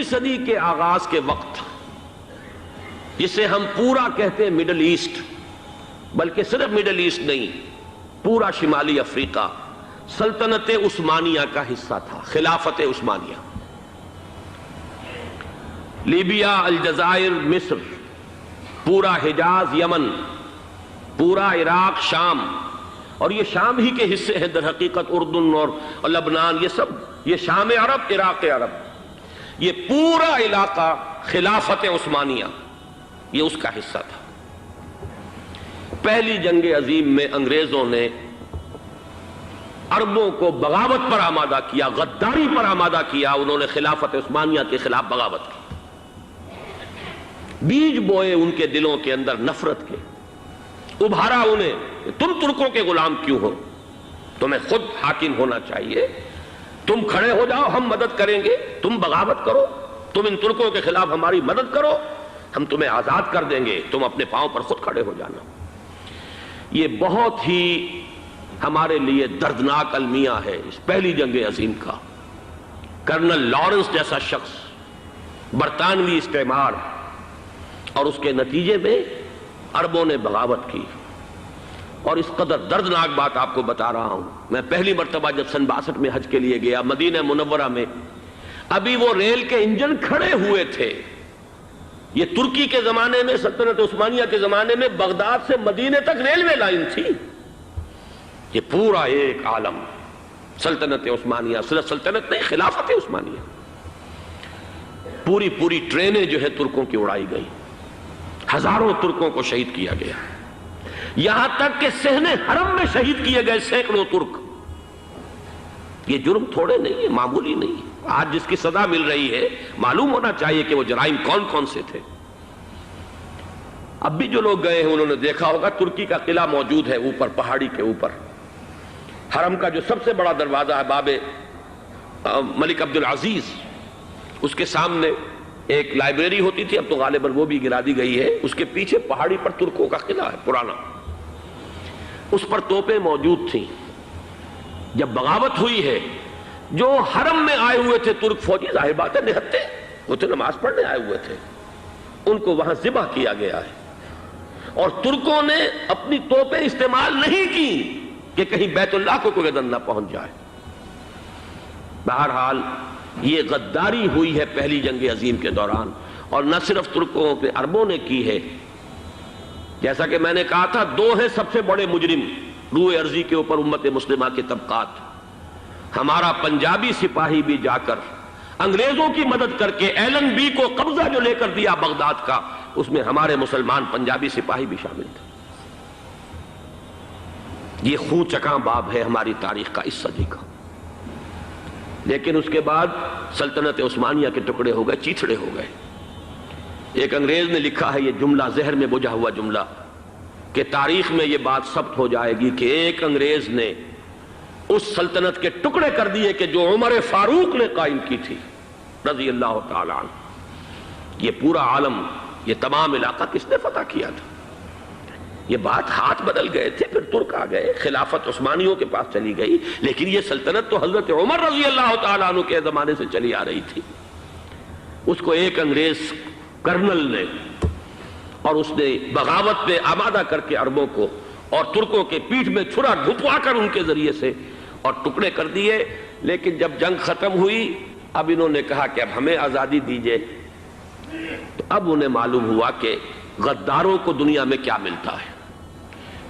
صدی کے آغاز کے وقت جسے ہم پورا کہتے ہیں مڈل ایسٹ، بلکہ صرف مڈل ایسٹ نہیں، پورا شمالی افریقہ سلطنت عثمانیہ کا حصہ تھا، خلافت عثمانیہ۔ لیبیا، الجزائر، مصر، پورا حجاز، یمن، پورا عراق، شام، اور یہ شام ہی کے حصے ہیں در حقیقت، اردن اور لبنان، یہ سب، یہ شام عرب، عراق عرب، یہ پورا علاقہ خلافت عثمانیہ یہ اس کا حصہ تھا۔ پہلی جنگ عظیم میں انگریزوں نے عربوں کو بغاوت پر آمادہ کیا، غداری پر آمادہ کیا، انہوں نے خلافت عثمانیہ کے خلاف بغاوت کی، بیج بوئے ان کے دلوں کے اندر نفرت کے، ابھارا انہیں، تم ترکوں کے غلام کیوں ہو، تمہیں خود حاکم ہونا چاہیے، تم کھڑے ہو جاؤ، ہم مدد کریں گے، تم بغاوت کرو، تم ان ترکوں کے خلاف ہماری مدد کرو، ہم تمہیں آزاد کر دیں گے، تم اپنے پاؤں پر خود کھڑے ہو جانا۔ یہ بہت ہی ہمارے لیے دردناک المیہ ہے اس پہلی جنگ عظیم کا۔ کرنل لارنس جیسا شخص، برطانوی استعمار، اور اس کے نتیجے میں عربوں نے بغاوت کی۔ اور اس قدر دردناک بات آپ کو بتا رہا ہوں، میں پہلی مرتبہ جب سن 62 میں حج کے لیے گیا مدینہ منورہ میں، ابھی وہ ریل کے انجن کھڑے ہوئے تھے۔ یہ ترکی کے زمانے میں، سلطنت عثمانیہ کے زمانے میں بغداد سے مدینے تک ریلوے لائن تھی۔ یہ پورا ایک عالم سلطنت عثمانیہ، صرف سلطنت نہیں، خلافت عثمانیہ، پوری پوری ٹرینیں جو ہے ترکوں کی اڑائی گئی، ہزاروں ترکوں کو شہید کیا گیا، یہاں تک کہ صحن حرم میں شہید کیے گئے سینکڑوں ترک۔ یہ جرم تھوڑے نہیں ہے، معمولی نہیں ہے۔ آج جس کی سزا مل رہی ہے، معلوم ہونا چاہیے کہ وہ جرائم کون کون سے تھے۔ اب بھی جو لوگ گئے ہیں انہوں نے دیکھا ہوگا، ترکی کا قلعہ موجود ہے اوپر پہاڑی کے اوپر، حرم کا جو سب سے بڑا دروازہ ہے باب ملک عبدالعزیز، اس کے سامنے ایک لائبریری ہوتی تھی، اب تو غالباً وہ بھی گرا دی گئی ہے، اس کے پیچھے پہاڑی پر ترکوں کا قلعہ ہے پرانا، اس پر توپیں موجود تھیں۔ جب بغاوت ہوئی ہے، جو حرم میں آئے ہوئے تھے ترک فوجی، ظاہر بات ہے نہتے، وہ تو نماز پڑھنے آئے ہوئے تھے، ان کو وہاں ذبح کیا گیا ہے، اور ترکوں نے اپنی توپیں استعمال نہیں کی کہ کہیں بیت اللہ کو کوئی گدن نہ پہنچ جائے۔ بہرحال یہ غداری ہوئی ہے پہلی جنگ عظیم کے دوران، اور نہ صرف ترکوں پہ عربوں نے کی ہے۔ جیسا کہ میں نے کہا تھا، دو ہیں سب سے بڑے مجرم روئے ارضی کے اوپر امت مسلمہ کے طبقات۔ ہمارا پنجابی سپاہی بھی جا کر انگریزوں کی مدد کر کے ایلن بی کو قبضہ جو لے کر دیا بغداد کا، اس میں ہمارے مسلمان پنجابی سپاہی بھی شامل تھے۔ یہ خون چکاں باب ہے ہماری تاریخ کا اس صدی کا۔ لیکن اس کے بعد سلطنت عثمانیہ کے ٹکڑے ہو گئے، چیتھڑے ہو گئے۔ ایک انگریز نے لکھا ہے یہ جملہ، زہر میں بجھا ہوا جملہ، کہ تاریخ میں یہ بات ثبت ہو جائے گی کہ ایک انگریز نے اس سلطنت کے ٹکڑے کر دیے کہ جو عمر فاروق نے قائم کی تھی رضی اللہ تعالیٰ عنہ۔ یہ پورا عالم، یہ تمام علاقہ کس نے فتح کیا تھا؟ یہ بات ہاتھ بدل گئے تھے، پھر ترک آ گئے، خلافت عثمانیوں کے پاس چلی گئی، لیکن یہ سلطنت تو حضرت عمر رضی اللہ تعالیٰ عنہ کے زمانے سے چلی آ رہی تھی۔ اس کو ایک انگریز کرنل نے، اور اس نے بغاوت پہ آمادہ کر کے عربوں کو اور ترکوں کے پیٹھ میں چھرا ڈھپوا کر ان کے ذریعے سے اور ٹکڑے کر دیے۔ لیکن جب جنگ ختم ہوئی، اب انہوں نے کہا کہ اب ہمیں آزادی دیجئے، تو اب انہیں معلوم ہوا کہ غداروں کو دنیا میں کیا ملتا ہے۔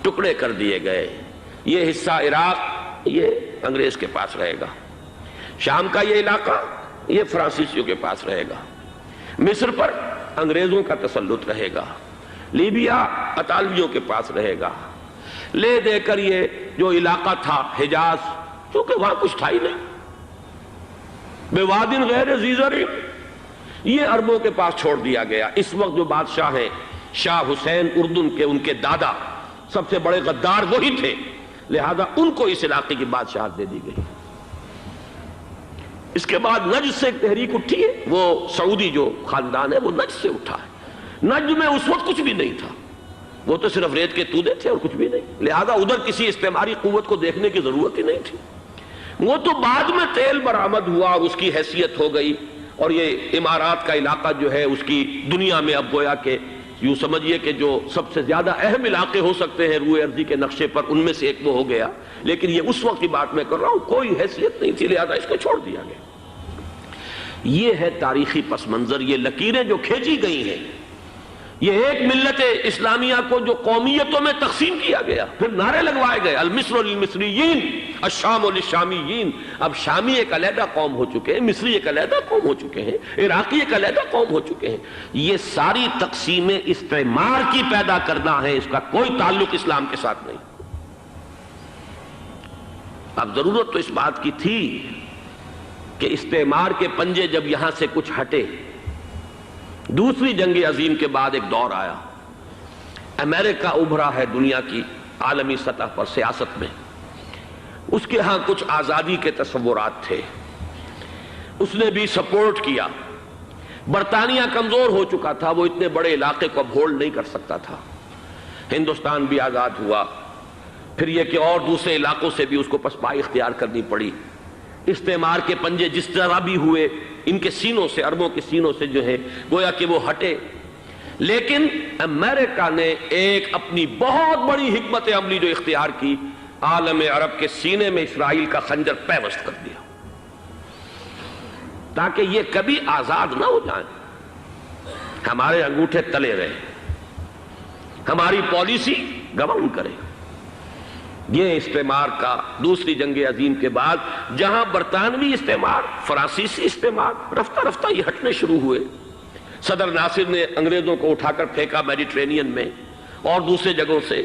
ٹکڑے کر دیے گئے۔ یہ حصہ عراق یہ انگریز کے پاس رہے گا، شام کا یہ علاقہ یہ فرانسیسیوں کے پاس رہے گا، مصر پر انگریزوں کا تسلط رہے گا، لیبیا اطالویوں کے پاس رہے گا۔ لے دے کر یہ جو علاقہ تھا حجاز، چونکہ وہاں کچھ تھا ہی نہیں، بوادٍ غیر ذی زرع، یہ عربوں کے پاس چھوڑ دیا گیا۔ اس وقت جو بادشاہ ہیں شاہ حسین اردن کے، ان کے دادا سب سے بڑے غدار وہی تھے، لہذا ان کو اس علاقے کی بادشاہت دے دی گئی۔ اس کے بعد نجد سے ایک تحریک اٹھی ہے، وہ سعودی جو خاندان ہے وہ نجد سے اٹھا ہے۔ نجد میں اس وقت کچھ بھی نہیں تھا، وہ تو صرف ریت کے تودے تھے اور کچھ بھی نہیں، لہذا ادھر کسی استعماری قوت کو دیکھنے کی ضرورت ہی نہیں تھی۔ وہ تو بعد میں تیل برآمد ہوا اور اس کی حیثیت ہو گئی، اور یہ امارات کا علاقہ جو ہے اس کی دنیا میں اب گویا کہ یوں سمجھیے کہ جو سب سے زیادہ اہم علاقے ہو سکتے ہیں روئے ارضی کے نقشے پر، ان میں سے ایک وہ ہو گیا، لیکن یہ اس وقت کی بات میں کر رہا ہوں، کوئی حیثیت نہیں تھی، لہذا اس کو چھوڑ دیا گیا۔ یہ ہے تاریخی پس منظر، یہ لکیریں جو کھینچی گئی ہیں، یہ ایک ملت اسلامیہ کو جو قومیتوں میں تقسیم کیا گیا، پھر نعرے لگوائے گئے المصر للمصریین الشام للشامیین۔ اب شامی ایک علیحدہ قوم ہو چکے ہیں، مصری ایک علیحدہ قوم ہو چکے ہیں، عراقی ایک علیحدہ قوم ہو چکے ہیں۔ یہ ساری تقسیمیں استعمار کی پیدا کرنا ہے، اس کا کوئی تعلق اسلام کے ساتھ نہیں۔ اب ضرورت تو اس بات کی تھی کہ استعمار کے پنجے جب یہاں سے کچھ ہٹے، دوسری جنگ عظیم کے بعد ایک دور آیا، امریکہ ابھرا ہے دنیا کی عالمی سطح پر سیاست میں، اس کے ہاں کچھ آزادی کے تصورات تھے، اس نے بھی سپورٹ کیا۔ برطانیہ کمزور ہو چکا تھا، وہ اتنے بڑے علاقے کو اب ہولڈ نہیں کر سکتا تھا۔ ہندوستان بھی آزاد ہوا، پھر یہ کہ اور دوسرے علاقوں سے بھی اس کو پسپائی اختیار کرنی پڑی۔ استعمار کے پنجے جس طرح بھی ہوئے، ان کے سینوں سے، عربوں کے سینوں سے جو ہے گویا کہ وہ ہٹے، لیکن امریکہ نے ایک اپنی بہت بڑی حکمت عملی جو اختیار کی، عالم عرب کے سینے میں اسرائیل کا خنجر پیوست کر دیا، تاکہ یہ کبھی آزاد نہ ہو جائیں، ہمارے انگوٹھے تلے رہے، ہماری پالیسی گون کرے۔ یہ استعمار کا دوسری جنگ عظیم کے بعد، جہاں برطانوی استعمار، فرانسیسی استعمار رفتہ رفتہ یہ ہٹنے شروع ہوئے۔ صدر ناصر نے انگریزوں کو اٹھا کر پھینکا میڈیٹرینین میں اور دوسرے جگہوں سے،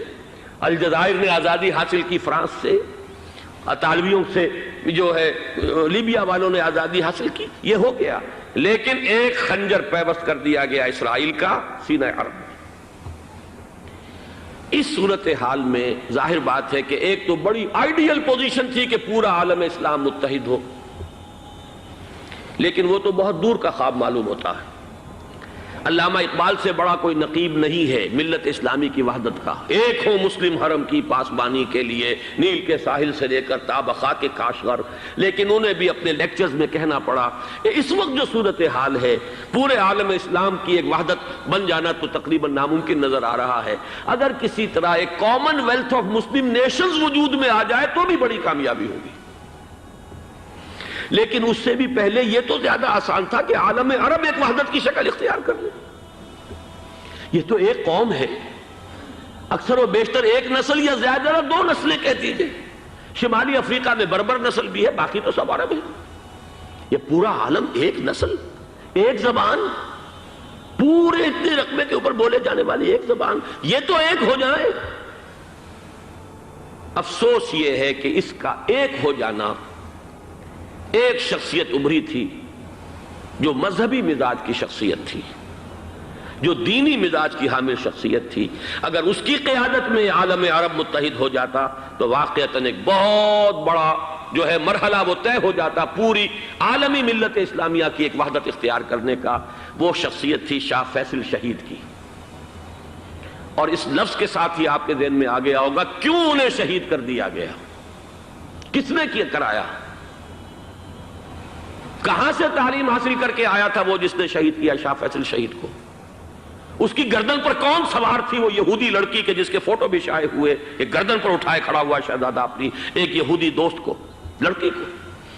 الجزائر نے آزادی حاصل کی فرانس سے، اطالویوں سے جو ہے لیبیا والوں نے آزادی حاصل کی، یہ ہو گیا، لیکن ایک خنجر پیوست کر دیا گیا اسرائیل کا سینہ عرب میں۔ اس صورتحال میں ظاہر بات ہے کہ ایک تو بڑی آئیڈیل پوزیشن تھی کہ پورا عالم اسلام متحد ہو، لیکن وہ تو بہت دور کا خواب معلوم ہوتا ہے۔ علامہ اقبال سے بڑا کوئی نقیب نہیں ہے ملت اسلامی کی وحدت کا۔ ایک ہو مسلم حرم کی پاسبانی کے لیے، نیل کے ساحل سے لے کر تا بخاک کاشغر، لیکن انہیں بھی اپنے لیکچرز میں کہنا پڑا کہ اس وقت جو صورتحال ہے، پورے عالم اسلام کی ایک وحدت بن جانا تو تقریباً ناممکن نظر آ رہا ہے۔ اگر کسی طرح ایک common wealth of Muslim nations وجود میں آ جائے تو بھی بڑی کامیابی ہوگی، لیکن اس سے بھی پہلے یہ تو زیادہ آسان تھا کہ عالم عرب ایک وحدت کی شکل اختیار کر لے۔ یہ تو ایک قوم ہے، اکثر و بیشتر ایک نسل یا زیادہ دو نسلیں کہہ دیجئے، شمالی افریقہ میں بربر نسل بھی ہے، باقی تو سب عرب ہے۔ یہ پورا عالم ایک نسل، ایک زبان، پورے اتنے رقبے کے اوپر بولے جانے والی ایک زبان، یہ تو ایک ہو جائے۔ افسوس یہ ہے کہ اس کا ایک ہو جانا، ایک شخصیت ابھری تھی جو مذہبی مزاج کی شخصیت تھی، جو دینی مزاج کی حامل شخصیت تھی، اگر اس کی قیادت میں عالم عرب متحد ہو جاتا تو واقعتاً ایک بہت بڑا جو ہے مرحلہ وہ طے ہو جاتا پوری عالمی ملت اسلامیہ کی ایک وحدت اختیار کرنے کا۔ وہ شخصیت تھی شاہ فیصل شہید کی، اور اس لفظ کے ساتھ ہی آپ کے ذہن میں آ گیا ہوگا کیوں انہیں شہید کر دیا گیا، کس نے کیا کرایا، کہاں سے تعلیم حاصل کر کے آیا تھا وہ جس نے شہید کیا شاہ فیصل شہید کو، اس کی گردن پر کون سوار تھی، وہ یہودی لڑکی کے جس کے فوٹو بھی شائع ہوئے، ایک گردن پر اٹھائے کھڑا ہوا شہزادہ اپنی ایک یہودی دوست کو، لڑکی کو،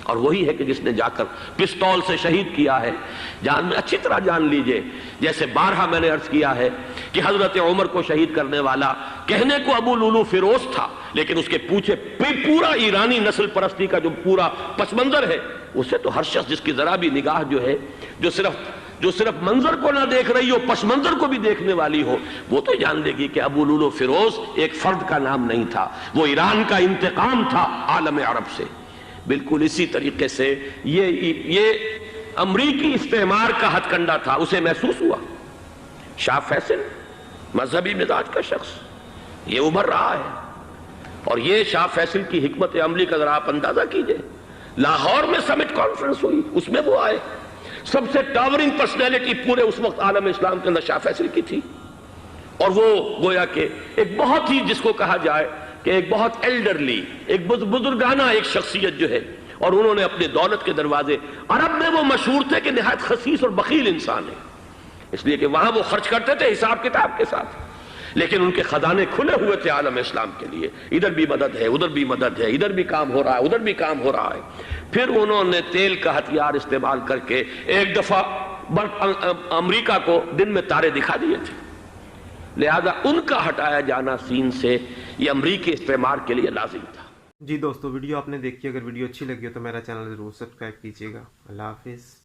اور وہی ہے کہ جس نے جا کر پستول سے شہید کیا ہے۔ جان میں اچھی طرح جان لیجئے، جیسے بارہا میں نے عرض کیا ہے کہ حضرت عمر کو شہید کرنے والا کہنے کو ابو لولو فیروز تھا، لیکن اس کے پیچھے پورا ایرانی نسل پرستی کا جو پورا پس منظر ہے، اسے تو ہر شخص جس کی ذرا بھی نگاہ جو ہے جو صرف منظر کو نہ دیکھ رہی ہو، پس منظر کو بھی دیکھنے والی ہو، وہ تو جان لے گی کہ ابو لولو فیروز ایک فرد کا نام نہیں تھا، وہ ایران کا انتقام تھا عالم عرب سے۔ بالکل اسی طریقے سے یہ امریکی استعمار کا ہتھ کنڈا تھا، اسے محسوس ہوا۔ شاہ فیصل مذہبی مزاج کا شخص یہ ابھر رہا ہے، اور یہ شاہ فیصل کی حکمت عملی کا ذرا آپ اندازہ کیجئے۔ لاہور میں سمٹ کانفرنس ہوئی، اس میں وہ آئے، سب سے ٹاورنگ پرسنالٹی پورے اس وقت عالم اسلام کے اندر شاہ فیصل کی تھی، اور وہ گویا کہ ایک بہت ہی جس کو کہا جائے کہ ایک بہت ایلڈرلی، ایک بزرگانہ ایک شخصیت جو ہے، اور انہوں نے اپنی دولت کے دروازے، عرب میں وہ مشہور تھے کہ نہایت خسیس اور بخیل انسان ہے، اس لیے کہ وہاں وہ خرچ کرتے تھے حساب کتاب کے ساتھ، لیکن ان کے خزانے کھلے ہوئے تھے عالم اسلام کے لیے، ادھر بھی مدد ہے، ادھر بھی مدد ہے، ادھر بھی کام ہو رہا ہے، ادھر بھی کام ہو رہا ہے۔ پھر انہوں نے تیل کا ہتھیار استعمال کر کے ایک دفعہ امریکہ کو دن میں تارے دکھا دیے تھے، لہذا ان کا ہٹایا جانا سین سے یہ امریکی استعمار کے لیے لازم تھا۔ جی دوستو، ویڈیو آپ نے دیکھی، اگر ویڈیو اچھی لگی ہو تو میرا چینل ضرور سبسکرائب کیجیے گا۔ اللہ حافظ۔